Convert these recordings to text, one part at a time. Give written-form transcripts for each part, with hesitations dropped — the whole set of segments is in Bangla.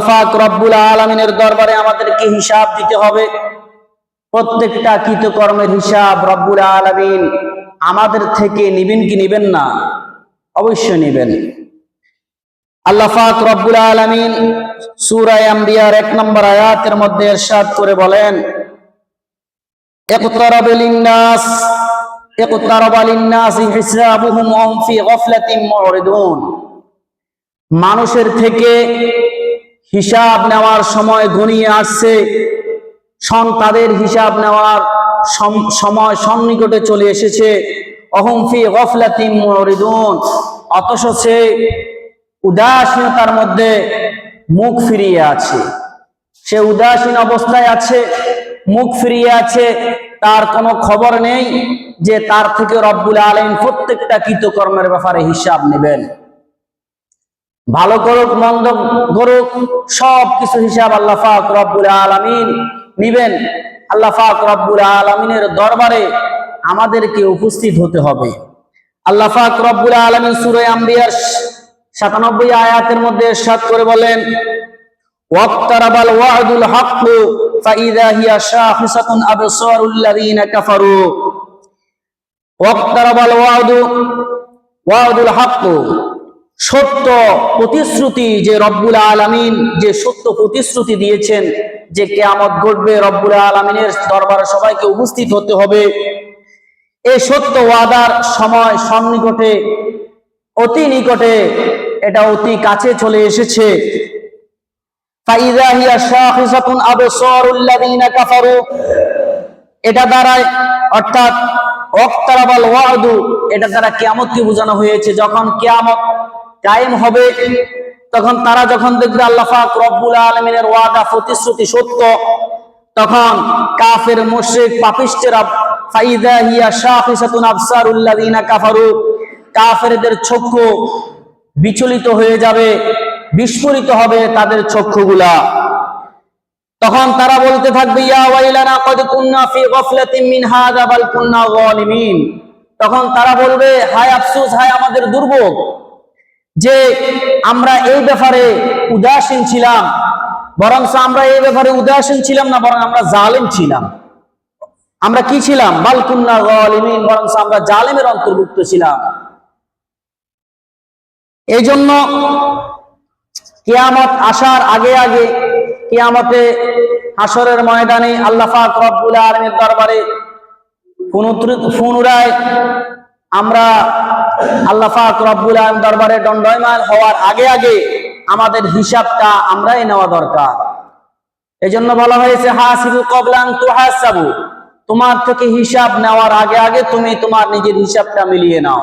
পাক রব্বুল আলামিনের দরবারে আমাদেরকে হিসাব দিতে হবে। প্রত্যেকটা কৃতকর্মের হিসাব রব্বুল আলামিন আমাদের থেকে নিবেন কি নিবেন না? অবশ্যই নিবেন। আল্লাহ পাক রব্বুল আলামিন সূরা আম্বিয়ার 1 নম্বর আয়াতের মধ্যে ইরশাদ করে বলেন, ইকতারাবা লিন-নাসি হিসাবুহুম ওয়া হুম ফি গাফলাতিন মুরিদুন। মানুষের থেকে হিসাব নেওয়ার সময় ঘনিয়ে আসছে, তাদের হিসাব নেওয়ার সময় সন্নিকটে চলে এসেছে। অহুম ফি গাফলাতিন মুরিদুন, অথচ সে উদাসীনতার মধ্যে মুখ ফিরিয়ে আছে। সে উদাসীন অবস্থায় আছে, মুখ ফিরিয়ে আছে। তার কোনো খবর নেই যে তার থেকে রব্বুল আলামিন প্রত্যেকটা কৃতকর্মের ব্যাপারে হিসাব নেবেন। ভালো করুক মন্দ করুক সব কিছু হিসাব আল্লাহ পাক রব্বুল আলামিন নিবেন। আল্লাহ পাক রব্বুল আলামিনের দরবারে আমাদেরকে উপস্থিত হতে হবে। আল্লাহ পাক রব্বুল আলামিন সূরা আম্বিয়ার 97 আয়াতের মধ্যে ইরশাদ করে বলেন, ওয়াক্তারাবাল ওয়া'দুল হাক্কু ফাইযা হিয়া শাখিসাতুন আবসারুল লাযিনা কাফারু। ওয়াক্তারাবাল ওয়া'দুল হাক্কু, সত্য প্রতিশ্রুতি, যে রব্বুল আলামিন যে সত্য প্রতিশ্রুতি দিয়েছেন যে কিয়ামত ঘটবে, রব্বুল আলামিনের দরবারে সবাইকে উপস্থিত হতে হবে, এই সত্য ওয়াদার সময় সন্নিকটে, অতি নিকটে, এটা অতি কাছে চলে এসেছে। ফাইযা হিয়া শাখিসাতুন আবসারুল লাযিনা কাফারু, এটা দ্বারা অর্থাৎ ওয়াক্তারাবাল ওয়া'দু, এটা দ্বারা কিয়ামতকে বোঝানো হয়েছে। যখন কিয়ামত কায়েম হবে, তখন তারা যখন দেখবে আল্লাহ পাক রব্বুল আলামিনের ওয়াদা প্রতিশ্রুতি সত্য, তখন কাফের মুশরিক পাপিষ্ঠেরা ফাইযা হিয়া শাখিসাতুন আবসারুল লাযিনা কাফারু, কাফেরদের চক্ষু বিচলিত হয়ে যাবে, বিস্ফোরিত হবে তাদের চক্ষুগুলা। তখন তারা বলতে থাকবে, ইয়া ওয়াইলানা ক্বাদ কুননা ফি গাফলাতিন মিন হাযা বাল কুননা যালিমিন। তখন তারা বলবে, হায় আফসোস, হায় আমাদের দুর্ভোগ, যে আমরা এই ব্যাপারে উদাসীন ছিলাম, বরং আমরা এই ব্যাপারে উদাসীন ছিলাম না, বরং আমরা জালেম ছিলাম। আমরা কি ছিলাম? বাল কুননা যালিমিন, বরং আমরা জালেমের অন্তর্ভুক্ত ছিলাম। এই জন্য কিয়ামত আসার আগে আগে, কিয়ামতে হাসরের ময়দানে আল্লাহ পাক রব্বুল আলামিনের দরবারে পুনরায় আমরা আল্লাহ পাক রব্বুল আলামিনের দরবারে দণ্ডায়মান হওয়ার আগে আগে আমাদের হিসাবটা আমরাই নেওয়া দরকার। এজন্য বলা হয়েছে, হাসিবু ক্বাবলা আন তুহাসাবু, তোমার থেকে হিসাব নেওয়ার আগে আগে তুমি তোমার নিজের হিসাবটা মিলিয়ে নাও।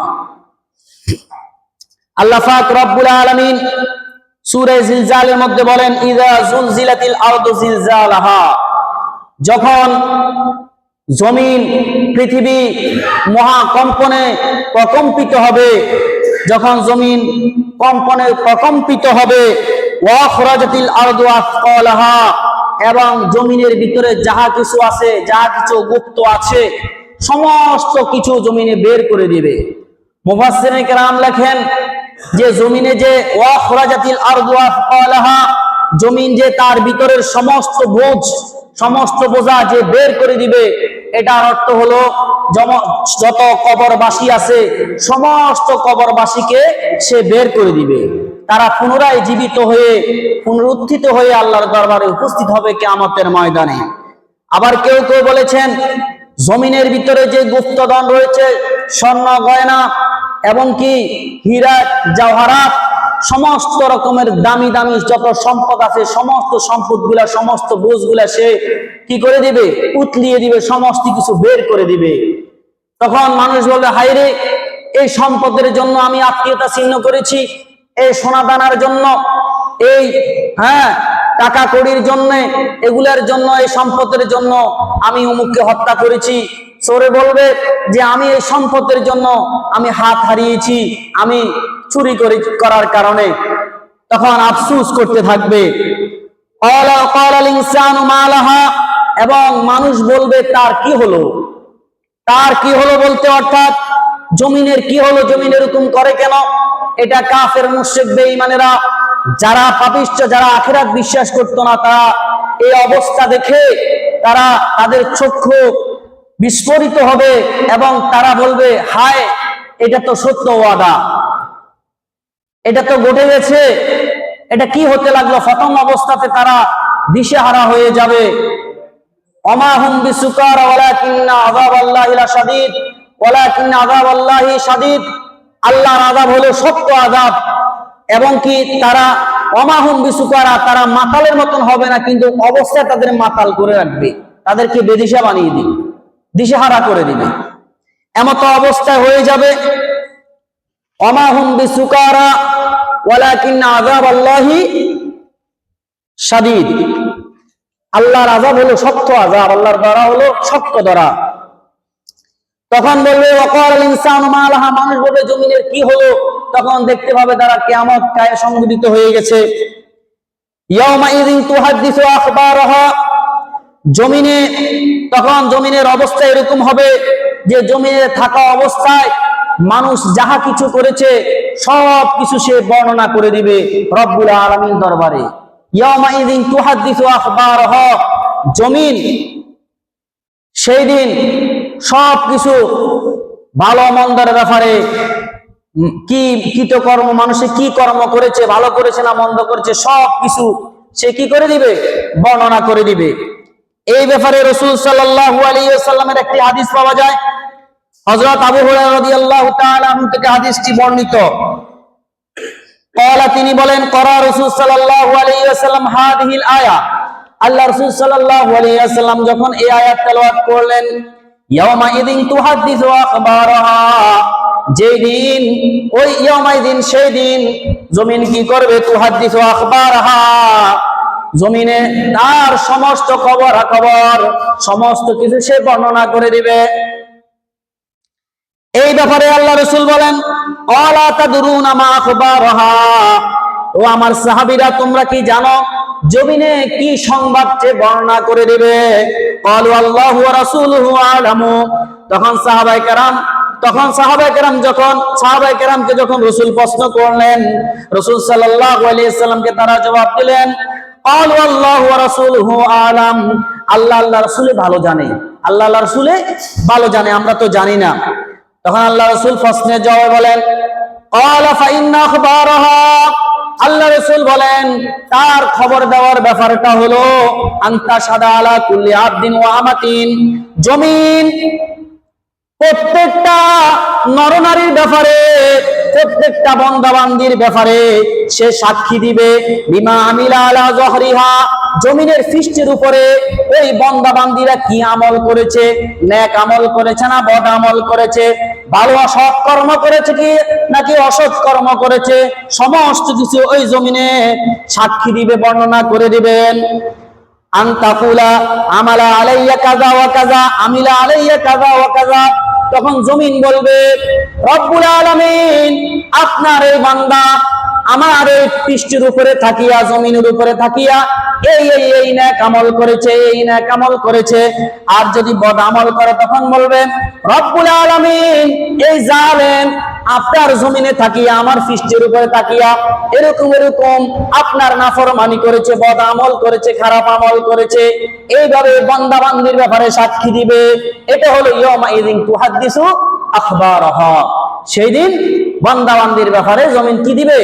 আল্লাহ পাক রব্বুল আলামিন সূরা জিলজালের মধ্যে বলেন, ইযা জুলজিলাতিল আরদু জিলজালাহা, যখন জমিন, পৃথিবী মহাকম্পনে প্রকম্পিত হবে, যখন জমিন কম্পনে প্রকম্পিত হবে, ওয়া খরাজাতিল আরদু আসকালাহা, এবং জমিনের ভিতরে যাহা কিছু আছে, যাহা কিছু গুপ্ত আছে, সমস্ত কিছু জমিনে বের করে দিবে। মুফাসসিরিন কেরাম লেখেন যে জমিনে যে ওয়া খরাজাতিল আরদু আসকালাহা, জমিন যে তার ভিতরের সমস্ত বোঝা যে বের করে দিবে, এটার অর্থ হলো যত কবরবাসী আছে সমস্ত কবরবাসীকে সে বের করে দিবে। তারা পুনরায় জীবিত হয়ে, পুনরুত্থিত হয়ে আল্লাহর দরবারে উপস্থিত হবে কিয়ামতের ময়দানে। আবার কেউ কেউ বলেছেন, জমিনের ভিতরে যে গুপ্তধন রয়েছে, স্বর্ণ গয়না এবং কি হীরা জওহরাত, সমস্ত রকমের দামি দামি যত সম্পদ আছে, সমস্ত সম্পদগুলা, সমস্ত বোঝগুলা সে কি করে দিবে? উতলিয়ে দিবে, সমস্ত কিছু বের করে দিবে। তখন মানুষ বলবে, হায়রে, এই সম্পদের জন্য আমি আত্মীয়তা ছিন্ন করেছি, এই সোনা দানার জন্য, এই টাকা কড়ির জন্য, এগুলার জন্য, এই সম্পদের জন্য আমি অমুককে হত্যা করেছি। সরে বলবে যে আমি এই সম্পদের জন্য আমি হাত হারিয়েছি, আমি চুরি করার কারণে। তখন আফসোস করতে থাকবে। ক্বালাল ইনসানু মা লাহা, এবং মানুষ বলবে তার কি হলো, তার কি হলো বলতে অর্থাৎ জমিনের কি হলো, জমিন এরকম করে কেন? এটা কাফের মুশরিক বেঈমানেরা যারা পাপিষ্ঠ, যারা আখিরাত বিশ্বাস করতো না, তারা এই অবস্থা দেখে তাদের চক্ষু বিস্ফোরিত হবে এবং তারা বলবে, হায়, এটা তো সত্য ওয়াদা, এটা তো ঘটে গেছে, এটা কি হতে লাগলো। প্রথম অবস্থাতে তারা দিশেহারা হয়ে যাবে। ওমা হুম বিসুকারা ওয়ালাকিন্না আযাবাল্লাহি লাশাদীদ, ওয়ালাকিন্না আযাবাল্লাহি শাদীদ। আল্লাহর আযাব হলো শক্ত আযাব। এবং কি তারা ওমা হুম বিসুকারা, তারা মাতালের মতন হবে না, কিন্তু অবস্থায় তাদের মাতাল করে রাখবে, তাদেরকে বেদিশা বানিয়ে দিবে, দিশেহারা করে দিবে। এমত অবস্থায় হয়ে যাবে। ওমা হুম বিসুকারা ওয়ালাকিন্না আযাবাল্লাহি শাদীদ। আল্লাহর আযাব হলো শক্ত আযাব, আল্লাহর ধরা হলো শক্ত ধরা। তখন বলবে ওয়াকাল ইনসানু মা লাহা, মানুষ বলবে জমিনের কি হলো। তখন দেখতে পাবে তারা কিয়ামত কায়ে সংঘটিত হয়ে গেছে। ইয়াউমা ইযিন তুহাদ্দিসু আখবারাহা, জমিনে তখন জমিনের অবস্থা এরকম হবে যে জমিনে থাকা অবস্থায় মানুষ যাহা কিছু করেছে সব কিছু সে বর্ণনা করে দিবে রব্বুল আলামিন দরবারে। ইয়াউমা ইযিন তুহাদ্দিসু আখবারাহা, জমিন সেই দিন সব কিছু ভালো মন্দের ব্যাপারে, কি কৃতকর্ম, মানুষে কি কর্ম করেছে, ভালো করেছে না মন্দ করেছে, সব কিছু সে কি করে দিবে, বর্ণনা করে দিবে। এই ব্যাপারে রাসূল সাল্লাল্লাহু আলাইহি ওয়াসাল্লামের একটি হাদিস পাওয়া যায়। হযরত আবু হুরায়রা রাদিয়াল্লাহু তাআলা আনহু থেকে হাদিসটি বর্ণিত। ক্বালা, তিনি বলেন, ক্বারা রাসূল সাল্লাল্লাহু আলাইহি ওয়াসাল্লাম হাদিহিল আয়া, আল্লাহ রাসূল সাল্লাল্লাহু আলাইহি ওয়াসাল্লাম যখন এই আয়াত তেলাওয়াত করলেন, ইয়াউমা ইযিন তুহাদ্দিসু আখবারাহা, যেই দিন, ওই ইয়াউমা ইযিন সেই দিন জমিন কি করবে, তুহাদ্দিসু আখবারাহা, জমিনে তার সমস্ত খবর সমস্ত কিছু সে বর্ণনা করে দিবে। এই ব্যাপারে আল্লাহ রাসূল বলেন, ক্বালা তাদরুনা মা আখবারাহা, ও আমার সাহাবীরা, তোমরা কি জানো জমিনে কি সংবাদ সে বর্ণনা করে দিবে। ক্বালু আল্লাহু ওয়া রাসূলুহু আ'লামু, তখন সাহাবায়ে কেরামকে যখন রাসূল প্রশ্ন করলেন, রাসূল সাল্লাল্লাহু আলাইহি ওয়াসাল্লামকে তারা জবাব দিলেন, ক্বালু আল্লাহু ওয়া রাসূলুহু আ'লাম, আল্লাহ রাসূল ভালো জানে, আল্লাহ রাসূল ভালো জানে, আমরা তো জানি না। তখন আল্লাহ রাসূল প্রশ্নের জবাবে বলেন, ক্বালা ফা ইন্না আখবারাহা, আল্লাহ রাসূল বলেন তার খবর দেওয়ার ব্যাপারটা হলো আনতা শাদা আলা কুল্লি আবদিন ওয়া আমাতিন, জমিন প্রত্যেকটা নরনারীর ব্যাপারে, প্রত্যেকটা বান্দাবান্দির ব্যাপারে সে সাক্ষী দিবে। বিমা আমিলা আলা যহরিহা, জমিনের সৃষ্টির উপরে ওই বান্দাবান্দিরা কি আমল করেছে, নেক আমল করেছে না বদ আমল করেছে, ভালো সৎ কর্ম করেছে কি নাকি অসৎ কর্ম করেছে, সমস্ত কিছু ওই জমিনে সাক্ষী দিবে, বর্ণনা করে দিবেন। আনতাকুলা আমালা আলাইয়া কাযা ওয়া কাযা, আমিলা আলাইয়া কাযা ওয়া কাযা, তখন জমিন বলবে, রব্বুল আলামিন, আপনার এই বান্দা আমার এই পৃষ্ঠের উপরে থাকিয়া, জমিনের উপরে থাকিয়া এই নেক আমল করেছে, এই নেক আমল করেছে। আর যদি বদ আমল করে তখন বলবেন, রব্বুল আলামিন, এই জালেম আপনার জমিনে থাকিয়া, আমার পৃষ্ঠের উপরে থাকিয়া এরকম আপনার নাফরমানি করেছে, বদ আমল করেছে, খারাপ আমল করেছে। এইভাবে বান্দা বান্দির ব্যাপারে সাক্ষী দিবে। এটা হলো ইয়াউমা ইযিন তুহাদ্দিসু আখবারাহা, সেই দিন বান্দা বান্দির ব্যাপারে জমিন কি দিবে,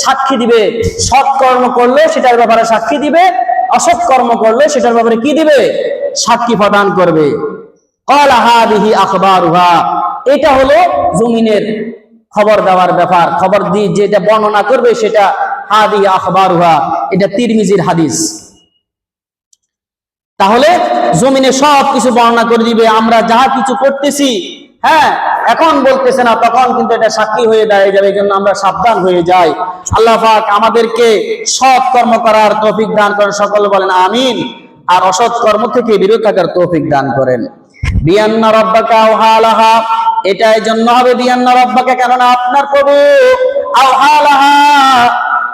সাক্ষী দিবে। সৎ কর্ম করলে সেটার ব্যাপারে সাক্ষী দিবে, অসৎ কর্ম করলে সেটার ব্যাপারে কি দিবে, সাক্ষী প্রদান করবে। ক্বালা হাদিহি আখবারুহা, এটা হলো জমিনের খবর দেওয়ার ব্যাপার, খবর দিয়ে যেটা বর্ণনা করবে সেটা হাদিহি আখবারুহা, এটা তিরমিজির হাদিস। তাহলে জমিনে সব কিছু বর্ণনা করে দিবে, আমরা যাহা কিছু করতেছি, হ্যাঁ, এখন বলতেছে না, তখন কিন্তু এটা সাক্ষী হয়ে দাঁড়িয়ে যাবে। এই জন্য আমরা সাবধান হয়ে যাই। আল্লাহ পাক আমাদেরকে সৎ কর্ম করার তৌফিক দান করেন, সকলে বলেন আমিন। আর অসৎ কর্ম থেকে বিরত থাকার তৌফিক দান করেন। বিআন্না রাব্বাকা আওহালাহা, এটা এই জন্য হবে বিআন্না রাব্বাকা, কেননা আপনার প্রভু আওহালাহা,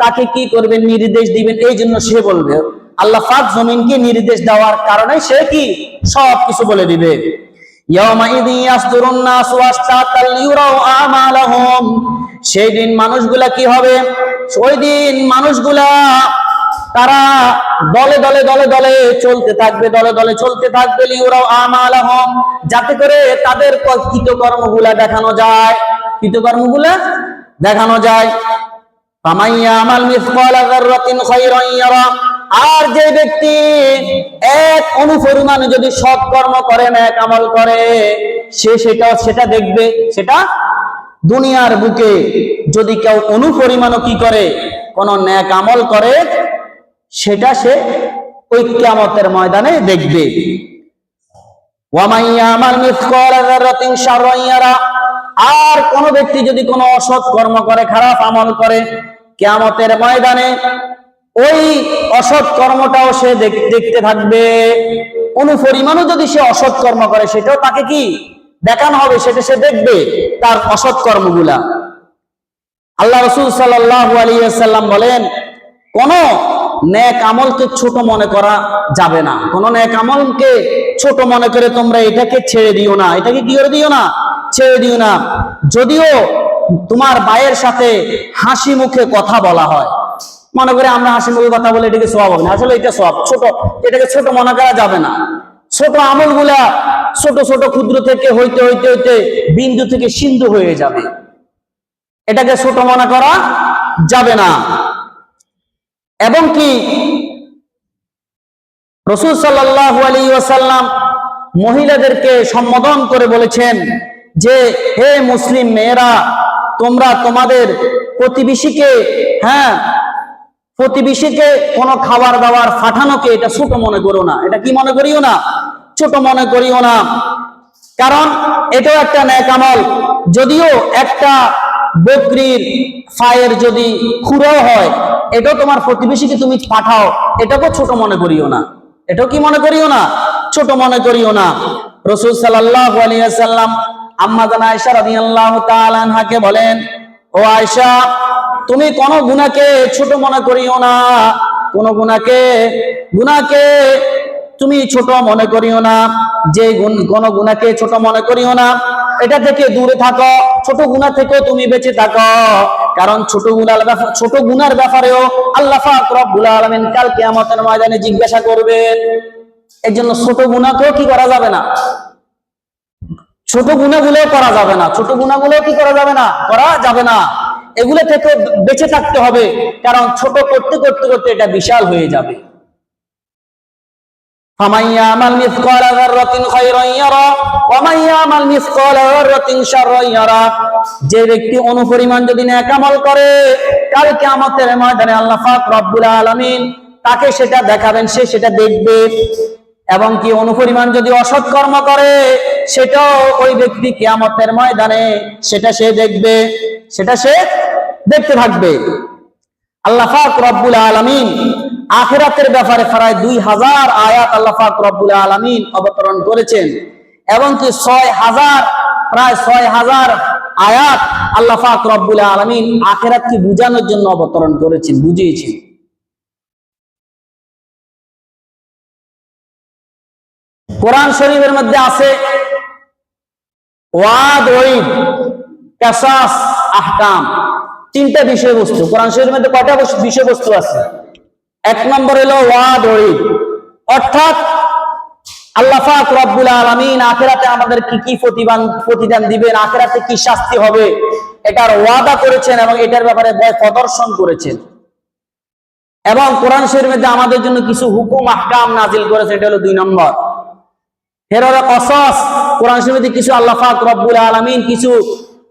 তাকে কি করবেন, নির্দেশ দিবেন, এই জন্য সে বলবে। আল্লাহ পাক জমিনকে নির্দেশ দেওয়ার কারণে সে কি সব কিছু বলে দিবে। ইয়াউমাইযি ইয়াসদুরুন নাসু আশতাতাল লিউরাউ আমালাহুম, সেই দিন মানুষগুলা কি হবে? ওই দিন মানুষগুলা তারা দলে দলে দলে দলে চলতে থাকবে, দলে দলে চলতে থাকবে, লিউরাউ আমালাহুম, যাতে করে তাদের কৃতকর্মগুলা দেখানো যায়, কৃতকর্মগুলা দেখানো যায়। ফামাইয়া আমাল মিসকালা যাররাতিন খায়রান ইয়ারা, আর যে ব্যক্তি এক অনুপরিমাণ যদি সৎ কর্ম করে, নেক আমল করে, সে সেটা দেখবে। সেটা দুনিয়ার বুকে যদি কেউ অনুপরিমাণও কি করে, কোন নেক আমল করে, সেটা সে ওই কিয়ামতের ময়দানে দেখবে। ওয়ামাইয়া আমাল মিসকালা যাররাতিন শাররান ইয়ারা, আর কোন ব্যক্তি যদি কোনো অসৎ কর্ম করে, খারাপ আমল করে, কিয়ামতের ময়দানে ওই অসৎ কর্মটাও সে দেখতে থাকবে। অনুপরিমাণও যদি সে অসৎ কর্ম করে, সেটাও তাকে কি দেখানো হবে, সেটা সে দেখবে, তার অসৎ কর্মগুলা। আল্লাহ রাসূল সাল্লাল্লাহু আলাইহি ওয়াসাল্লাম বলেন, কোন নেক আমলকে ছোট মনে করা যাবে না। কোন নেক আমলকে ছোট মনে করে তোমরা এটাকে ছেড়ে দিও না, এটাকে কি করে দিও না, ছেড়ে দিও না। যদিও তোমার ভাইয়ের সাথে হাসি মুখে কথা বলা হয়, মনে করে আমরা হাসি মুখে কথা বলে এটাকে সওয়াব হবে না, আসলে এটা সওয়াব, ছোট, এটাকে ছোট মনে করা যাবে না। ছোট আমলগুলা ছোট ছোট ক্ষুদ্র থেকে হইতে হইতে হইতে বিন্দু থেকে সিন্ধু হয়ে যাবে, এটাকে ছোট মনে করা যাবে না। এবং কি রাসূল সাল্লাল্লাহু আলাইহি ওয়াসাল্লাম মহিলাদেরকে সম্বোধন করে বলেছেন যে, হে মুসলিম মেয়েরা, তোমরা তোমাদের প্রতিবেশীকে, প্রতিবেশীকে কোনো খাবার দাবার পাঠানোকে এটা ছোট মনে করো না। এটা কি মনে করিও না, ছোট মনে করিও না, কারণ এটাও একটা নেক আমল। যদিও একটা বকরির ফায়ের যদি খুঁড়ো হয়, এটাও তোমার প্রতিবেশীকে তুমি পাঠাও, এটাকেও ছোট মনে করিও না, এটাও কি মনে করিও না, ছোট মনে করিও না। রাসূল সাল্লাল্লাহু আলাইহি ওয়াসাল্লাম আম্মা জান আয়েশা রাদিয়াল্লাহু তাআলা আনহাকে বলেন, ও আয়েশা, তুমি কোন গুনাহকে ছোট মনে করিও না, কোন গুনাহকে তুমি ছোট মনে করিও না, যে কোন গুনাহকে ছোট মনে করিও না, এটা থেকে দূরে থাকো, ছোট গুনাহ থেকেও তুমি বেঁচে থাকো, কারণ ছোট গুনার ব্যাপারেও আল্লাহ পাক রব্বুল আলামিন কাল কিয়ামতের ময়দানে জিজ্ঞাসা করবেন। এর জন্য ছোট গুনাহকেও কি করা যাবে না, ছোট গুনাহগুলো করা যাবে না, ছোট গুনাহগুলো কি করা যাবে না, করা যাবে না, এগুলো থেকে বেঁচে থাকতে হবে, কারণ ছোট করতে করতে করতে এটা বিশাল হয়ে যাবে। ফামাইয়া আমাল মিসকালা যাররাতিন খায়রান ইয়ারা ওয়া মাইয়া আমাল মিসকালা যাররাতিন শাররান ইয়ারা, যে ব্যক্তি অনুপরিমাণ যদি নেক আমল করে, কাল কিয়ামতের ময়দানে আল্লাহ পাক রব্বুল আলামিন তাকে সেটা দেখাবেন, সে সেটা দেখবে। এবং কি অনুপরিমাণ যদি অসৎ কর্ম করে, সেটাও ওই ব্যক্তি কিয়ামতের ময়দানে সেটা সে দেখবে, সেটা সে দেখতে থাকবে। আল্লাহ পাক রব্বুল আলামিন আখিরাতের ব্যাপারে প্রায় 2000 আয়াত আল্লাহ পাক রব্বুল আলামিন অবতরণ করেছেন, এবং কি প্রায় 6000 আয়াত আল্লাহ পাক রব্বুল আলামিন আখিরাতকে বুঝানোর জন্য অবতরণ করেছেন, বুঝিয়েছেন। কোরআন শরীফের মধ্যে আছে ওয়াদ, ওয়াইদ, কিসাস, আহকাম, তিনটা বিষয়বস্তু। কোরআন শরীফের মধ্যে কয়টা বিষয়বস্তু আছে? এক নম্বর হলো ওয়াদ, ওয়াইদ, অর্থাৎ আল্লাহ পাক রব্বুল আলামিন আখিরাতে আমাদের কি কি প্রতিদান দিবেন, আখিরাতে কি শাস্তি হবে, এটার ওয়াদা করেছেন এবং এটার ব্যাপারে ভয় প্রদর্শন করেছেন। এবং কোরআন শরীফের মধ্যে আমাদের জন্য কিছু হুকুম আহকাম নাজিল করেছে, এটা হলো 2 নম্বর। এর হলো কসস, কোরআন শরীফে কিছু আল্লাহ পাক রব্বুল আলামিন কিছু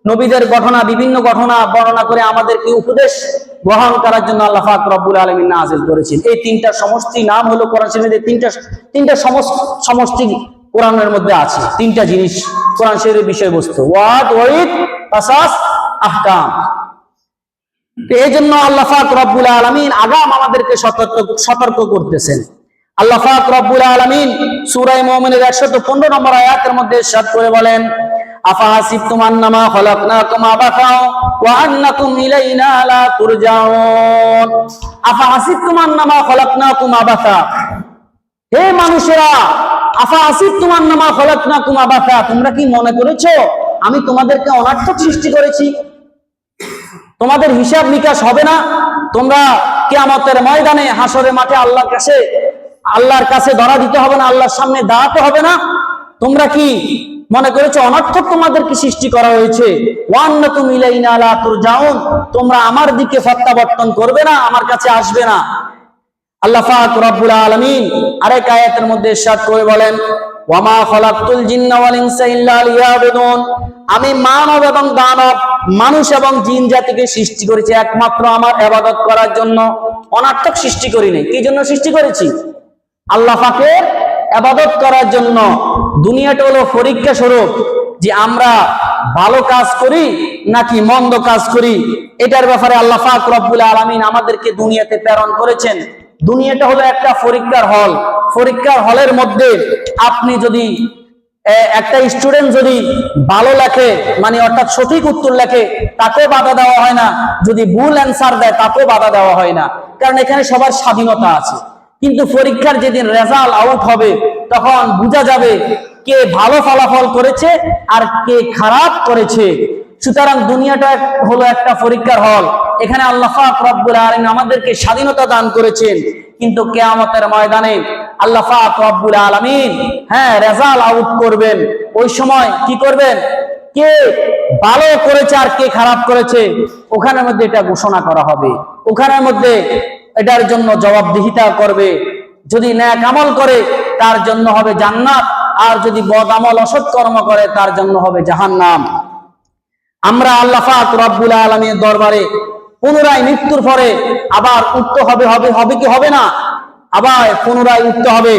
নবীদের ঘটনা, বিভিন্ন ঘটনা বর্ণনা করে আমাদেরকে উপদেশ গ্রহণ করার জন্য আল্লাহ পাক রব্বুল আলামিন নাযিল করেছেন। এই তিনটা সমষ্টি নাম হলো কোরআন শরীফের তিনটা সমষ্টি কোরআনের মধ্যে আছে। তিনটা জিনিস কোরআন শরীফের বিষয়বস্তু, ওয়াদ, ওয়াইদ, কিসাস, আহকাম। এই জন্য আল্লাহ পাক রব্বুল আলামিন আগাম আমাদেরকে সতর্ক করতেছেন। আল্লাহ পাক রব্বুল আলামিন সূরা মুমিনের 115 নম্বর আয়াতের মধ্যে ইরশাদ করে বলেন, আফাহাসিবতুম আন্নামা খলাকনাকুম আবাসা ওয়া আন্নাকুম ইলাইনা লা তুরজাউন। আফাহাসিবতুম আন্নামা খলাকনাকুম আবাসা, হে মানুষেরা, আফা আসিবতুম আন্নামা খলাকনাকুম আবাসা, তোমরা কি মনে করেছো আমি তোমাদেরকে অনার্থক সৃষ্টি করেছি? তোমাদের হিসাব নিকাশ হবে না? তোমরা কিয়ামতের ময়দানে হাসরের মাঠে আল্লাহর কাছে ধরা দিতে হবে না? আল্লাহর সামনে দাঁড়াতে হবে না? তোমরা কি মনে করেছো অনর্থক তোমাদেরকে সৃষ্টি করা হয়েছে? ওয়ান্নাতুম ইলাইনা লা তুরজাউন, তোমরা আমার দিকে প্রত্যাবর্তন করবে না, আমার কাছে আসবে না। আল্লাহ পাক রব্বুল আলামিন আরেক আয়াতের মধ্যে ইরশাদ করে বলেন, ওয়ামা খালাকতুল জিন্না ওয়াল ইনসা ইল্লা লিয়াবুদুন, আমি মানব এবং দানব, মানুষ এবং জিন জাতিকে সৃষ্টি করেছি একমাত্র আমার ইবাদত করার জন্য, অনার্থক সৃষ্টি করিনি। কি জন্য সৃষ্টি করেছি? আল্লাহ পাকের ইবাদত করার জন্য। দুনিয়াটা হলো পরীক্ষা স্বরূপ, যে আমরা ভালো কাজ করি নাকি মন্দ কাজ করি, এটার ব্যাপারে আল্লাহ পাক রব্বুল আলামিন আমাদেরকে দুনিয়াতে প্রেরণ করেছেন। দুনিয়াটা হলো একটা পরীক্ষার হল। পরীক্ষার হলের মধ্যে আপনি যদি একটা স্টুডেন্ট যদি ভালো লেখে, মানে অর্থাৎ সঠিক উত্তর লেখে, তাকেও বাধা দেওয়া হয় না। যদি ভুল অ্যান্সার দেয় তাকেও বাধা দেওয়া হয় না, কারণ এখানে সবার স্বাধীনতা আছে। কিন্তু পরীক্ষার যেদিন রেজাল্ট আউট হবে, তখন বোঝা যাবে কে ভালো ফলাফল করেছে আর কে খারাপ করেছে। সুতরাং দুনিয়াটা হলো একটা পরীক্ষার হল। এখানে আল্লাহ পাক রব্বুল আলামিন আমাদেরকে স্বাধীনতা দান করেছেন, কিন্তু কিয়ামতের ময়দানে আল্লাহ পাক রব্বুল আলামিন রেজাল্ট আউট করবেন। ওই সময় কি করবেন? কে ভালো করেছে আর কে খারাপ করেছে, ওখানের মধ্যে এটা ঘোষণা করা হবে। ওখানের মধ্যে এটার জন্য জবাবদিহিতা করবে। যদি নেক আমল করে তার জন্য হবে জান্নাত, আর যদি বদ আমল অসৎ কর্ম করে তার জন্য হবে জাহান্নাম। আমরা আল্লাহ পাক রব্বুল আলামিনের দরবারে পুনরায় মৃত্যুর পরে আবার উঠতে হবে কি হবে না? আবার পুনরায় উঠতে হবে।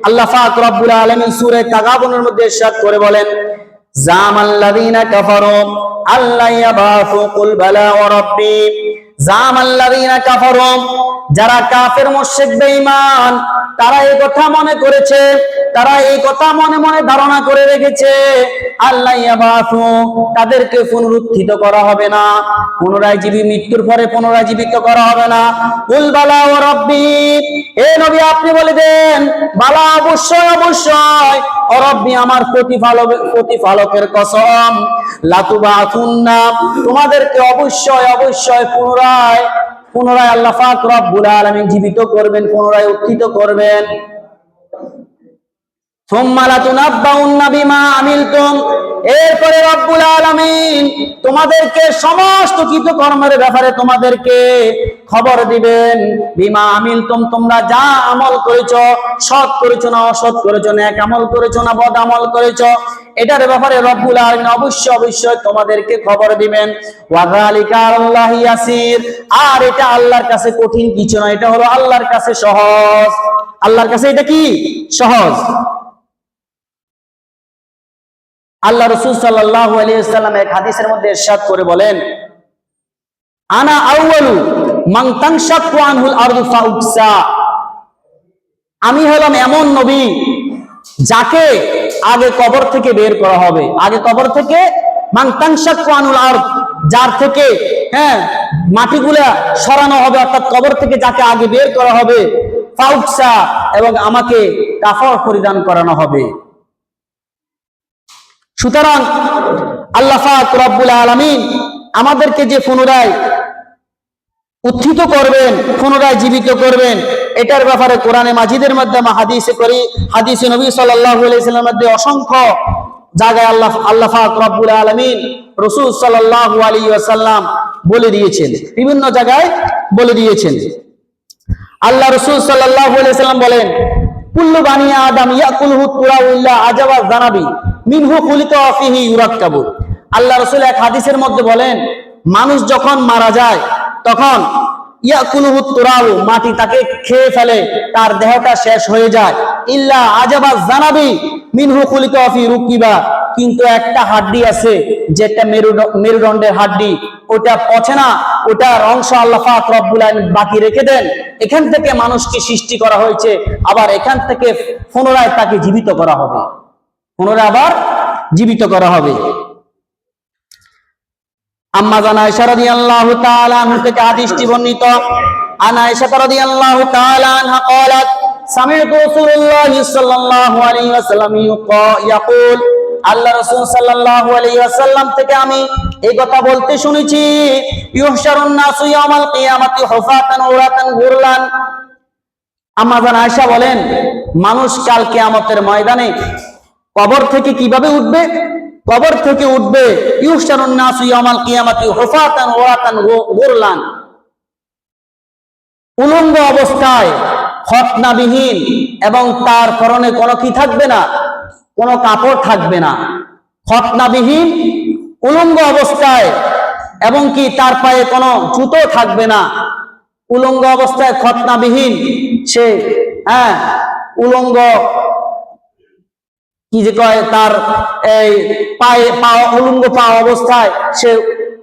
আল্লাহ পাক রব্বুল আলামিন সূরা তাগাবুনের মধ্যে ইরশাদ করে বলেন, জামাল্লাযীনা কাফারু আল্লা ইয়াবাসু কুল বালা ওয়া রাব্বি, জামাল্লাযীনা কাফারু, যারা কাফের মুশরিক বেঈমান, তারা এই কথা মনে করেছে, তারা এই কথা মনে মনে ধারণা করে রেখেছে, আল্লাহ ইয়াবাসু, তাদেরকে পুনরুত্থিত করা হবে না, পুনরায় মৃত্যুর পরে পুনরায় জীবিত করা হবে না। কুল বালা ওয়া রাব্বি, হে নবী আপনি বলে দেন, বালা অবশ্যই অবশ্যই, ও রাব্বি আমার প্রতিপালকের কসম, লাতুবাতুন্না, তোমাদেরকে অবশ্যই অবশ্যই পুনরায় আল্লাহ পাক রব্বুল আলামিন জীবিত করবেন, পুনরায় উত্থিত করবেন। সুম্মা লাতুনাব্বাউন্না বিমা আমিলতুম, এরপরে রব্বুল আলামিন তোমাদেরকে সমস্ত কৃতকর্মের ব্যাপারে তোমাদেরকে খবর দিবেন। বিমা আমিলতুম, তোমরা যা আমল করেছো, সৎ করেছো না অসৎ করেছো, নেক আমল করেছো না বদ আমল করেছো, এটার ব্যাপারে রব্বুল আলামিন অবশ্যই অবশ্যই তোমাদেরকে খবর দিবেন। ওয়া যালিকা আলাল্লাহি ইয়াসির, আর এটা আল্লাহর কাছে কঠিন কিছু নয়, এটা হলো আল্লাহর কাছে সহজ। আল্লাহর কাছে এটা কি সহজ। আল্লাহ রাসূল সাল্লাল্লাহু আলাইহি ওয়াসাল্লাম এক হাদিসের মধ্যে ইরশাদ করে বলেন, আনা আউয়ালু মান তানশাক্কু আনহুল আরদু ফাউকসা, আমি হলাম এমন নবী যাকে আগে কবর থেকে বের করা হবে। আগে কবর থেকে, মান তানশাক্কু আনহুল আরদ, যার থেকে মাটিগুলা সরানো হবে, অর্থাৎ কবর থেকে যাকে আগে বের করা হবে, ফাউকসা, এবং আমাকে কাফন পরিধান করানো হবে। সুতরাং আল্লাহ পাক রব্বুল আলামিন আমাদেরকে যে পুনরায় উত্থিত করবেন, পুনরায় জীবিত করবেন, এটার ব্যাপারে কোরআনে মাজিদের মাধ্যমে হাদিসে নবী সাল্লাল্লাহু আলাইহি ওয়াসাল্লামের মধ্যে অসংখ্য জায়গায় আল্লাহ পাক রব্বুল আলামিন রাসূল সাল্লাল্লাহু আলাইহি ওয়াসাল্লাম বলে দিয়েছেন, বিভিন্ন জায়গায় বলে দিয়েছেন। আল্লাহ রাসূল সাল্লাল্লাহু আলাইহি ওয়াসাল্লাম বলেন, কুল্লু বানি আদম ইয়াকুলহু তুরাউ ইল্লা আজাবা জানাবি মিনহু খুলিকা ওয়া ফিহি ইউরাক্কাবু। আল্লাহ রাসূল এক হাদিসের মধ্যে বলেন, মানুষ যখন মারা যায় তখন ইয়াকুলহু তুরাউ, মাটি তাকে খেয়ে ফেলে, তার দেহটা শেষ হয়ে যায়, ইল্লা আজাবা জানাবি মিনহু খুলিকা ওয়া ফি রুকিবা, কিন্তু একটা হাড্ডি আছে যেটা মেরুদণ্ডের হাড্ডি, ওটা পচে না, ওটার অংশ আল্লাহ পাক রব্বুল আলামিন বাকি রেখে দেন। এখান থেকে মানুষকে সৃষ্টি করা হয়েছে, আবার এখান থেকে পুনরায় তাকে জীবিত করা হবে, পুনরায় আবার জীবিত করা হবে। আম্মা জান আয়েশা রাদিয়াল্লাহু তাআলা আনহা থেকে হাদিসটি বর্ণিত, আন আয়েশা রাদিয়াল্লাহু তাআলা আনহা قالت সামি'তু রাসূলুল্লাহ সাল্লাল্লাহু আলাইহি ওয়াসাল্লাম ইয়াকুল, আল্লাহ রাসূল সাল্লাল্লাহু আলাইহি ওয়াসাল্লাম থেকে আমি এই কথা বলতে শুনেছি, ইউহশারুন নাসু ইয়াওমাল কিয়ামাতি হুফাতান উরাতান গুরলান। আম্মা জান আয়েশা বলেন, মানুষ কাল কিয়ামতের ময়দানে কবর থেকে কিভাবে উঠবে? কবর থেকে উঠবে ইউহশারুন নাসু ইয়াওমাল কিয়ামাতি হুফাতান উরাতান গুরলান, উলঙ্গ অবস্থায়, খতনাবিহীন, এবং তার পরনে কোনো কি থাকবে না, কোনো কাপড় থাকবে না। খতনাবিহীন, উলঙ্গ অবস্থায়, এবং কি তার পায়ে কোনো জুতো থাকবে না। উলঙ্গ অবস্থায়, খতনাবিহীন, সে উলঙ্গ কি যে কয়, তার এই পায়ে উলঙ্গ পা অবস্থায় সে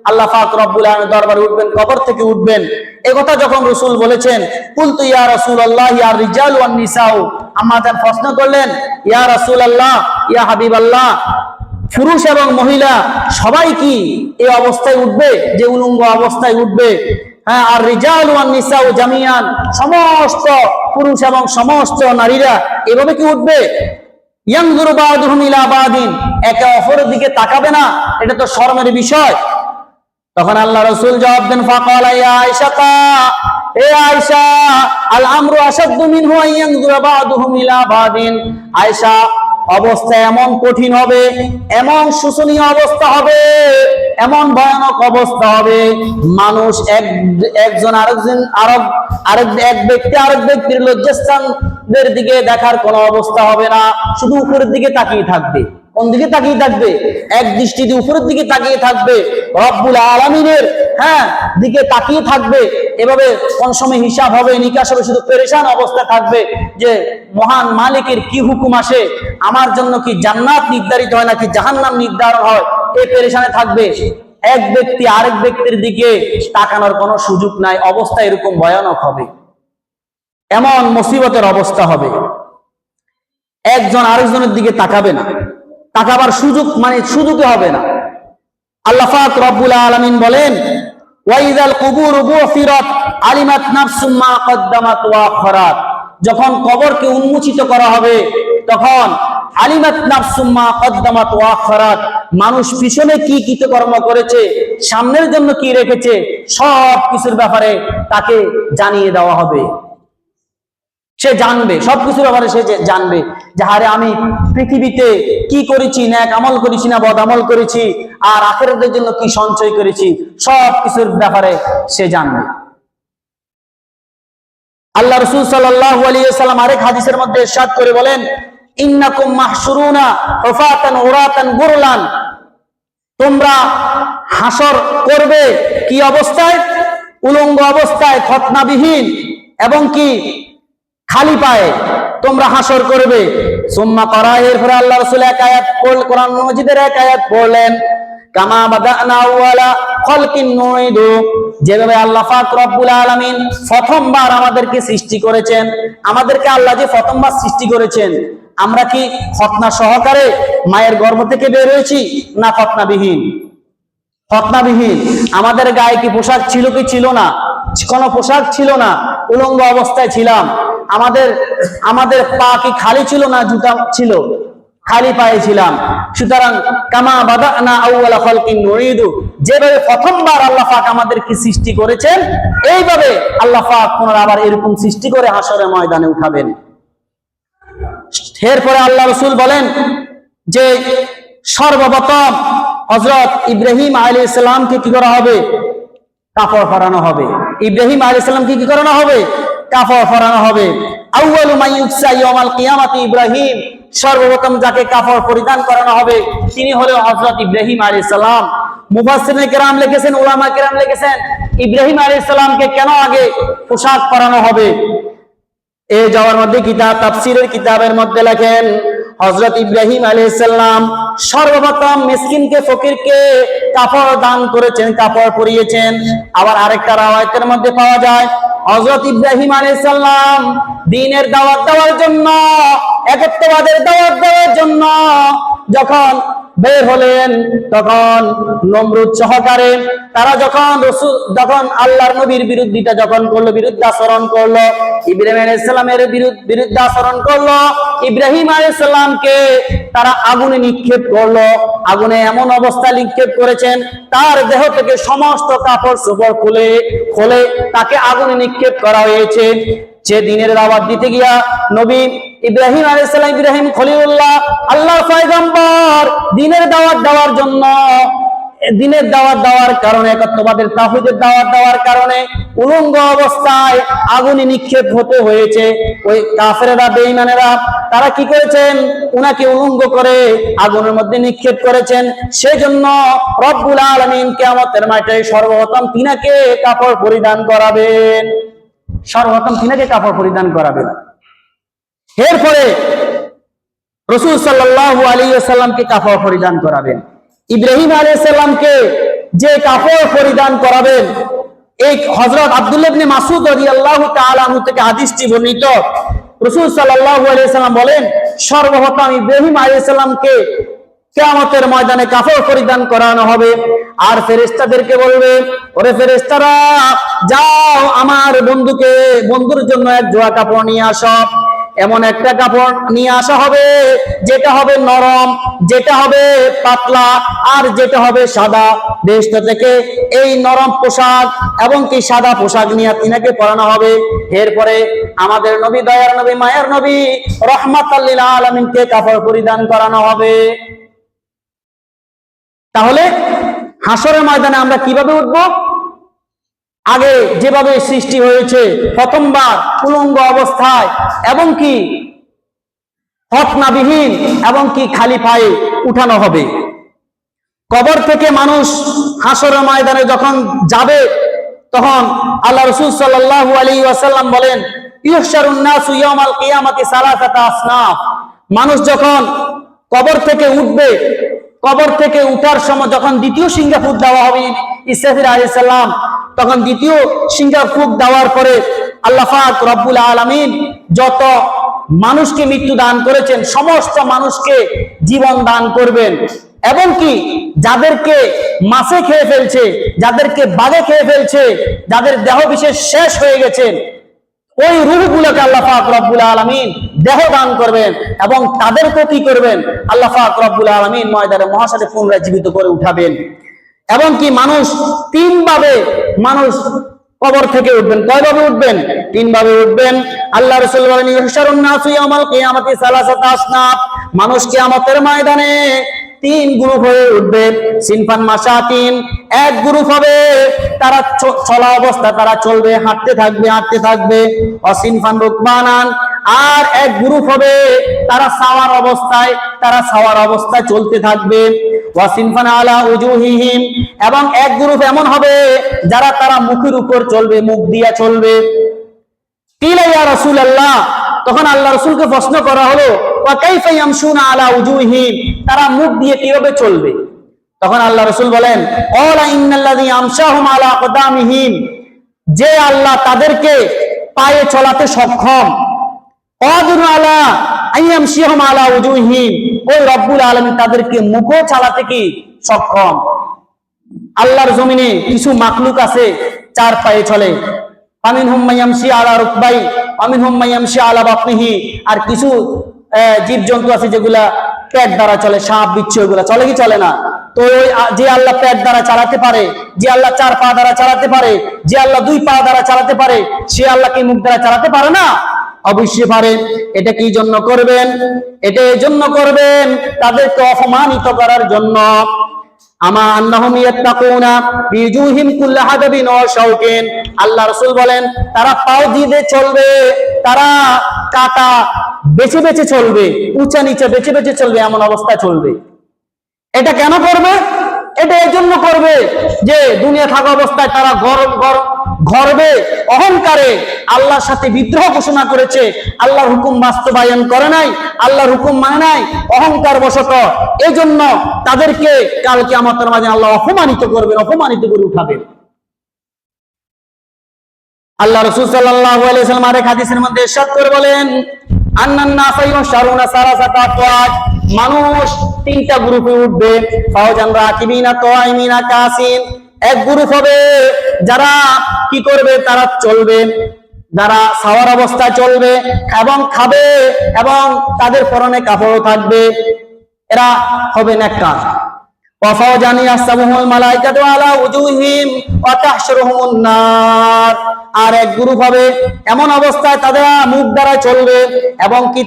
আল্লাহ পাক রব্বুল আলামিনের দরবারে উঠবেন, কবর থেকে উঠবেন। এই কথা যখন রাসূল বলেছেন, কুলতু ইয়া রাসূলুল্লাহ ইয়া রিজাল ওয়ান নিসাউ, আম্মা জান প্রশ্ন করলেন, ইয়া রাসূলুল্লাহ, ইয়া হাবিবাল্লাহ, পুরুষ এবং মহিলা সবাই কি এই অবস্থায় উঠবে, যে উলঙ্গ অবস্থায় উঠবে? হ্যাঁ, আর রিজাল ওয়ান নিসাউ জামিয়ান, সমস্ত পুরুষ এবং সমস্ত নারীরা এভাবে কি উঠবে? ইয়ানজুরু বা'দুহুম ইলা বা'দিন, একে অপরের দিকে তাকাবে না, এটা তো শরমের বিষয়। তখন আল্লাহ রাসূল জবাব দেন, ফাকালা ইয়া আয়েশা, এ আয়েশা, আল আমরু আশাদ্দু মিনহু আন ইয়ানজুরা বা'দুহুম ইলা বা'দিন। আয়েশা, অবস্থা এমন কঠিন হবে, এমন শোচনীয় অবস্থা হবে, এমন ভয়ানক অবস্থা হবে, মানুষ একজন এক ব্যক্তি আরেক ব্যক্তির লজ্জাস্থানের দিকে দেখার কোনো অবস্থা হবে না, শুধু উপরের দিকে তাকিয়ে থাকবে। কোন দিকে তাকিয়ে থাকবে? এক দৃষ্টিতে উপরের দিকে তাকিয়ে থাকবে, রব্বুল আলামিনের দিকে তাকিয়ে থাকবে। এভাবে কোন সময় হিসাব হবে, নিকাশ হবে, শুধু পেরেশান অবস্থা থাকবে যে মহান মালিকের কি হুকুম আসে, আমার জন্য কি জান্নাত নির্ধারিত হয় নাকি জাহান্নাম নির্ধারণ হয়, এই পেরেশানে থাকবে। এক ব্যক্তি আরেক ব্যক্তির দিকে তাকানোর কোনো সুযোগ নাই। অবস্থা এরকম ভয়ানক হবে, এমন মুসিবতের অবস্থা হবে, একজন আরেকজনের দিকে তাকাবে না, তাকাবার সুযোগ সুযোগই হবে না। আল্লাহ পাক রব্বুল আলামিন বলেন, ওয়াইযাল কুবুরু বুফিরাত আলিমাত নাফসুম মা কদ্দামাত ওয়া আখরাত, যখন কবরকে উন্মোচিত করা হবে তখন আলিমাত নাফসুম মা কদ্দামাত ওয়া আখরাত, মানুষ পিছনে কি কৃতকর্ম করেছে, সামনের জন্য কি রেখেছে, সব কিছুর ব্যাপারে তাকে জানিয়ে দেওয়া হবে। সে জানবে, সবকিছুর ব্যাপারে সে জানবে যে হারে আমি পৃথিবীতে কি করেছি, নেক আমল করেছি না বদ আমল করেছি, আর আখিরাতের জন্য কি সঞ্চয় করেছি, সব কিছুর ব্যাপারে সে জানবে। আল্লাহ রাসূল সাল্লাল্লাহু আলাইহি ওয়াসাল্লাম আরেক হাদিসের মধ্যে ইরশাদ করে বলেন, ইন্নাকুম মাহশুরুনা হুফাতান উরাতান গুরলান, তোমরা হাসর করবে কি অবস্থায়? উলঙ্গ অবস্থায়, খতনাবিহীন, এবং কি খালি পায়ে তোমরা হাসর করবে। সুম্মা করা, এরপরে আল্লাহ রাসূল এক আয়াত পড়লেন, কোরআন মাজিদের এক আয়াত পড়লেন, কামা বাদানা আউয়ালা খালকিন নুইদু, যেভাবে আল্লাহ পাক রব্বুল আলামিন প্রথমবার আমাদেরকে সৃষ্টি করেছেন, আমাদেরকে আল্লাহ যে প্রথমবার সৃষ্টি করেছেন, আমরা কি খতনা সহকারে মায়ের গর্ভ থেকে বের হয়েছি না খতনাবিহীন? খতনাবিহীন। আমাদের গায়ে কি পোশাক ছিল কি ছিল না? কোনো পোশাক ছিল না, উলঙ্গ অবস্থায় ছিলাম। আমাদের পা কি খালি ছিল না জুতা ছিল? খালি পায়ে ছিলাম। সুতরাং কামা বাদানা আউয়ালা খালকিন নুইদু, যেভাবে প্রথমবার আল্লাহ পাক আমাদেরকে সৃষ্টি করেছেন, এইভাবে আল্লাহ পাক পুনরায় এরকম সৃষ্টি করে হাসরের ময়দানে উঠাবেন। এরপরে আল্লাহ রাসূল বলেন যে সর্বপ্রথম হযরত ইব্রাহিম আলাইহিস সালামকে কি করা হবে? কাফর পরানো হবে। ইব্রাহিম আলাইহিস সালামকে কি করানো হবে? কাফর পরানো হবে। আউয়ালু মান ইউকসা ইয়াউমাল কিয়ামাতি ইব্রাহিম, সর্বপ্রথম যাকে কাফর পরিধান করানো হবে তিনি হলো হযরত ইব্রাহিম আলাইহিস সালাম। মুফাসসিরিনে কেরাম লিখেছেন, উলামা কেরাম লিখেছেন, ইব্রাহিম আলাইহিস সালামকে কেন আগে পোশাক পরানো হবে? এই যাওয়ার মধ্যে কিতাব, তাফসীরের কিতাবের মধ্যে লেখেন, হযরত ইব্রাহিম আলাইহিস সালাম সর্বপ্রথম মিসকিনকে, ফকিরকে কাপড় দান করেছেন, কাপড় পরিয়েছেন। আবার আরেকটা রাওয়ায়াতের মধ্যে পাওয়া যায়, হযরত ইব্রাহিম আলাইহিস সালাম দ্বীনের দাওয়াত দেওয়ার জন্য, একত্ববাদের দাওয়াত দেওয়ার জন্য যখন বের হলেন, তখন নমরুদ সহকারে তারা যখন আল্লাহর নবীর বিরুদ্ধিতা যখন করলো, বিরুদ্ধাচরণ করলো, ইব্রাহিম আলাইহিস সালামের বিরুদ্ধাচরণ করলো, ইব্রাহিম আলাইহিস সালামকে তারা আগুনে নিক্ষেপ করলো। আগুনে এমন অবস্থা নিক্ষেপ করেছেন, তার দেহ থেকে সমস্ত কাপড় চোপড় খুলে তাকে আগুনে নিক্ষেপ করা হয়েছে। সে দিনের দাওয়াত দিতে গিয়া নবী ইব্রাহিম আলাইহিস সালাম, ইব্রাহিম খলিলুল্লাহ, আল্লাহর পয়গম্বর, দিনের দাওয়াত দেওয়ার কারণে, একাত্মবাদের তাওহীদের দাওয়াত দেওয়ার কারণে উলঙ্গ অবস্থায় আগুনে নিক্ষেপ হতে হয়েছে। ওই কাফেররা, বেঈমানেরা তারা কি করেছেন, উনাকে উলঙ্গ করে আগুনের মধ্যে নিক্ষেপ করেছেন। সেজন্য রব্বুল আলামিন কিয়ামতের মাঠে সর্বপ্রথম তিনাকে কাপড় পরিধান করাবেন, এরপরে রাসূল সাল্লাল্লাহু আলাইহি ওয়াসাল্লামকে কাপড় পরিধান করাবেন। ইব্রাহিম আলাইহিস সালামকে যে কাপড় পরিধান করাবেন, এই হযরত আব্দুল্লাহ ইবনে মাসউদ রাদিয়াল্লাহু তাআলা আনহু থেকে হাদিসটি বর্ণিত। রাসূল সাল্লাল্লাহু আলাইহি ওয়াসাল্লাম বলেন, সর্বপ্রথম ইব্রাহিম আলাইহিস সালামকে কিয়ামতের ময়দানে কাপড় পরিধান করানো হবে। আর ফেরেশতাদেরকে বলবে, ওরে ফেরেশতারা, যাও আমার বন্ধুর জন্য এক জোড়া কাপড় নিয়ে আসো। এমন একটা কাপড় নিয়ে আসা হবে যেটা হবে নরম, যেটা হবে পাতলা, আর যেটা হবে সাদা। বেহেশত থেকে এই নরম পোশাক এবং কি সাদা পোশাক নিয়ে তিনাকে পরানো হবে। এরপরে আমাদের নবী, দয়ার নবী, মায়ের নবী রাহমাতাল লিল আলামিনকে কাপড় পরিধান করানো হবে। তাহলে হাসরের ময়দানে আমরা কিভাবে উঠব? আগে যেভাবে সৃষ্টি হয়েছে, প্রথমবার উলঙ্গ অবস্থায় এবং কি হতনাবিহীন এবং কি খালি পায়ে উঠানো হবে। কবর থেকে মানুষ হাসরের ময়দানে যখন যাবে, তখন আল্লাহ রাসূল সাল্লাল্লাহু আলাইহি ওয়াসাল্লাম বলেন, ইউহশারুন নাসু ইয়াউমাল কিয়ামাতি সালাসাতা আসনাফ। মানুষ যখন কবর থেকে উঠবে, কবর থেকে উঠার সময় যখন দ্বিতীয় সিংহা ফুঁক দেওয়া হবে ইসরাফিল আলাইহিস সালাম, তখন দ্বিতীয় সিংহা ফুঁক দেওয়ার পরে আল্লাহ পাক রব্বুল আলামিন যত মানুষকে মৃত্যু দান করেছেন, সমস্ত মানুষকে জীবন দান করবেন। এবং কি যাদেরকে মাছে খেয়ে ফেলছে, যাদেরকে বাঘে খেয়ে ফেলছে, যাদের দেহ বিশেষ শেষ হয়ে গেছে, ওই রূহগুলোকে আল্লাহ পাক রব্বুল আলামিন দেহ দান করবেন এবং তাদেরকে কি করবেন, আল্লাহ পাক রব্বুল আলামিন ময়দানে মহাশারে পুনরায় জীবিত করে উঠাবেন। এবং কি মানুষ তিনভাবে মানুষ কবর থেকে উঠবেন। কয়ভাবে উঠবেন? তিনভাবে উঠবেন। আল্লাহ রাসূল বলেন, ইহশারুন নাসু ইয়াউমাল কিয়ামাতি সালাসাতা আসনাফ। মানুষ কিয়ামতের ময়দানে তিন গ্রুপ হয়ে উঠবে। সিনফান মাশাতিন, এক গ্রুপ হবে তারা চলা অবস্থা তারা চলবে, হাঁটতে থাকবে। অসিনফান রুকবানান, আর এক গ্রুপ হবে তারা সাওয়ার অবস্থায় চলতে থাকবে। ওয়াসিনফান আলা উজুহিহিম, এবং এক গ্রুপ এমন হবে যারা তারা মুখের উপর চলবে, মুখ দিয়া চলবে। কিলা ইয়া রাসূলুল্লাহ, তখন আল্লাহ রাসূলকে প্রশ্ন করা হলো, ওয়া কাইফা ইয়ামশুনা আলা উজুহিহিম, তারা মুখ দিয়ে কিভাবে চলবে? তখন আল্লাহ রাসূল বলেন, ক্বালা ইন্নাল্লাযী আমশাহুম আলা আকদামিহিম, যে আল্লাহ তাদেরকে পায়ে চলাতে সক্ষম, ক্বাদিরু আলা আইয়ামশিহুম আলা উজুহিহিম, ওই রব্বুল আলামিন তাদেরকে মুখও চালাতে কি সক্ষম। আল্লাহর জমিনে কিছু মাখলুক আছে চার পায়ে চলে, আমিনহুম মাইয়ামশি আলা রুকবাই, আমিনহুম মাইয়ামশি আলা বাতনিহি, আর কিছু জীবজন্তু আছে যেগুলা পেট দ্বারা চলে, সাপ বিচ্ছু, এগুলা চলে কি চলে না? তো ওই যে আল্লাহ পেট দ্বারা চালাতে পারে, যে আল্লাহ চার পা দ্বারা চালাতে পারে, যে আল্লাহ দুই পা দ্বারা চালাতে পারে, সে আল্লাহ কি মুখ দ্বারা চালাতে পারে না? অবশ্যই পারে। এটা কি জন্য করবেন? এটা এই জন্য করবেন তাদেরকে অপমানিত করার জন্য। আমা আন্নাহুম ইয়াত্তাকুনা বিজুহিম কুল্লা হাদাবিন ওয়া শাওকিন, আল্লাহ রাসূল বলেন তারা পাও দিয়ে চলবে, তারা কাটা বেছে বেছে চলবে, উঁচা নিচে বেছে বেছে চলবে, এমন অবস্থা চলবে। এটা কেন করবে? এটা এই জন্য করবে যে দুনিয়া থাকা অবস্থায় তারা গর্বে অহংকারে আল্লাহর সাথে বিদ্রোহ ঘোষণা করেছে, আল্লাহর হুকুম বাস্তবায়ন করে নাই, আল্লাহর হুকুম মানে নাই, অহংকার বশত। এই জন্য তাদেরকে কাল কিয়ামতের মাঝে আল্লাহ অপমানিত করবেন, অপমানিত করে উঠাবেন। আল্লাহ রাসূল সাল্লাল্লাহু আলাইহি ওয়াসাল্লাম আরেক হাদিসের মধ্যে ইরশাদ করে বলেন, আন্নান নাসা ইউশারুনা সালাসাতা আতওয়াজ, মানুষ তিনটা গ্রুপে উঠবে। ফাওজান রাকিবিনা তাইমিনা কাসিন, এক গ্রুপ হবে যারা কি করবে, তারা চলবে, যারা সাওয়ার অবস্থায় চলবে এবং খাবে এবং তাদের পরনে কাপড় থাকবে, এরা হবে নেককার। ওয়াফাওজান ইয়াসসাবুহুল মালাইকাতু আলা উজুহিম ওয়া তাহশুরুহুমুন নার, আর এক গ্রুপ হবে এমন অবস্থায় তাদের মুখ দ্বারা চলবে এবং কি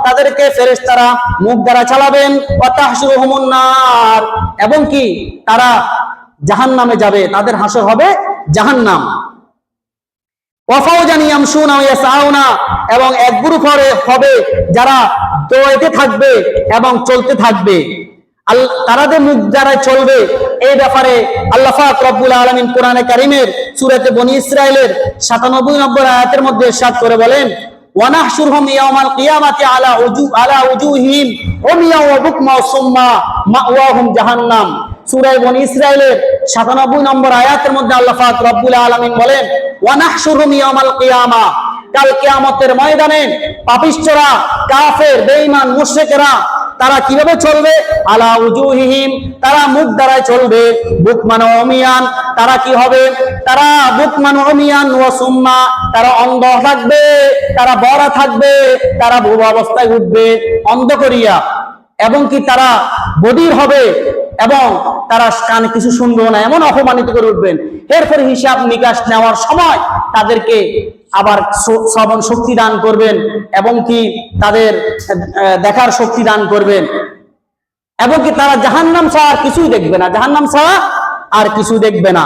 তাদেরকে ফেরেশতারা মুখ দ্বারা চালাবেন। ওয়া তাহশুরুহুমুন নার, এবং কি তারা জাহান্নামে যাবে, তাদের হাসর হবে জাহান্নাম। ওয়াফাওজান ইয়ামশুনা ওয়া ইয়াসআউনা, এবং এক গ্রুপ হবে যারা দৌড়াইতে থাকবে এবং চলতে থাকবে। তারাদের মুখ দ্বারা চলবে, এই ব্যাপারে আল্লাহ পাক রব্বুল আলামিন কোরআনে কারীমের সূরাতে বনী ইসরাঈলের 97 নম্বর আয়াতের মধ্যে ইরশাদ করে বলেন, ওয়া নাহশুরহুম ইয়াওমাল কিয়ামাতি আলা উজুহিম উমিয়াও ওয়া বুকমা সুম্মা মাওয়াহুম জাহান্নাম। সূরা বনী ইসরাঈলের 97 নম্বর আয়াতের মধ্যে আল্লাহ পাক রব্বুল আলামিন বলেন, ওয়া নাহশুরহুম ইয়াওমাল কিয়ামা, কাল কিয়ামতের ময়দানে পাপিষ্ঠরা, কাফের, বেঈমান, মুশরিকরা তারা কিভাবে চলবে? আলা উজুহিহিম, তারা মুখ দ্বারা চলবে। বুকমান উমিয়ান, তারা কি হবে? তারা বুকমান উমিয়ান ওয়া সুম্মা, তারা অন্ধ থাকবে, তারা বড়া থাকবে, তারা বোবা অবস্থায় উঠবে অন্ধ করিয়া, এবং কি তারা বধির হবে এবং তারা কানে কিছু শুনবে না, এমন অপমানিত করে উঠবেন। এরপরে হিসাব নিকাশ নেওয়ার সময় তাদেরকে আবার শ্রবণ শক্তি দান করবেন এবং কি তাদের দেখার শক্তি দান করবেন, এবং কি তারা জাহান্নাম ছাড়া আর কিছুই দেখবে না, জাহান্নাম ছাড়া আর কিছু দেখবে না।